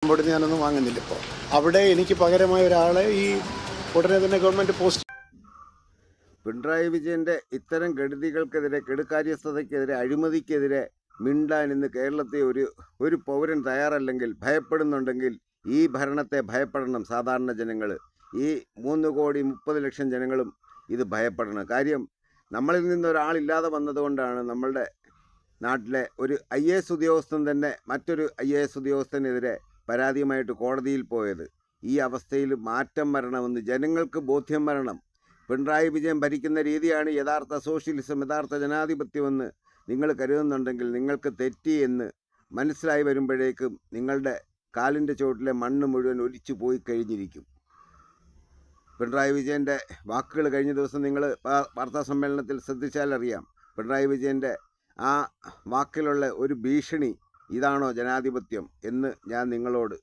ബോർഡിൽ നിന്ന് ഞാനൊന്നും വാങ്ങുന്നില്ല ഇപ്പോൾ. അവിടെ എനിക്ക് പകരമായ ഒരാളെ ഈ ഉടനെ തന്നെ ഗവൺമെൻറ് പോസ്റ്റ്. പിണറായി വിജയൻ്റെ ഇത്തരം കെടുതികൾക്കെതിരെ, കെടുകാര്യസ്ഥതയ്ക്കെതിരെ, അഴിമതിക്കെതിരെ മിണ്ടാൻ ഇന്ന് കേരളത്തെ ഒരു പൗരൻ തയ്യാറല്ലെങ്കിൽ, ഭയപ്പെടുന്നുണ്ടെങ്കിൽ ഈ ഭരണത്തെ ഭയപ്പെടണം സാധാരണ ജനങ്ങൾ. ഈ 3,30,00,000 ജനങ്ങളും ഇത് ഭയപ്പെടണം. കാര്യം നമ്മളിൽ നിന്നൊരാളില്ലാതെ വന്നതുകൊണ്ടാണ് നമ്മളുടെ നാട്ടിലെ ഒരു IAS ഉദ്യോഗസ്ഥൻ തന്നെ മറ്റൊരു IAS ഉദ്യോഗസ്ഥനെതിരെ പരാതിയുമായിട്ട് കോടതിയിൽ പോയത്. ഈ അവസ്ഥയിൽ മാറ്റം വരണമെന്ന് ജനങ്ങൾക്ക് ബോധ്യം വരണം. പിണറായി വിജയൻ ഭരിക്കുന്ന രീതിയാണ് യഥാർത്ഥ സോഷ്യലിസം, യഥാർത്ഥ ജനാധിപത്യമെന്ന് നിങ്ങൾ കരുതുന്നുണ്ടെങ്കിൽ നിങ്ങൾക്ക് തെറ്റി എന്ന് മനസ്സിലായി വരുമ്പോഴേക്കും നിങ്ങളുടെ കാലിൻ്റെ ചുവട്ടിലെ മണ്ണ് മുഴുവൻ ഒലിച്ചു പോയി കഴിഞ്ഞിരിക്കും. പിണറായി വിജയൻ്റെ വാക്കുകൾ കഴിഞ്ഞ ദിവസം നിങ്ങൾ വാർത്താ സമ്മേളനത്തിൽ ശ്രദ്ധിച്ചാലറിയാം. പിണറായി വിജയൻ്റെ ആ വാക്കിലുള്ള ഒരു ഭീഷണി, ഇതാണോ ജനാധിപത്യം എന്ന് ഞാൻ നിങ്ങളോട്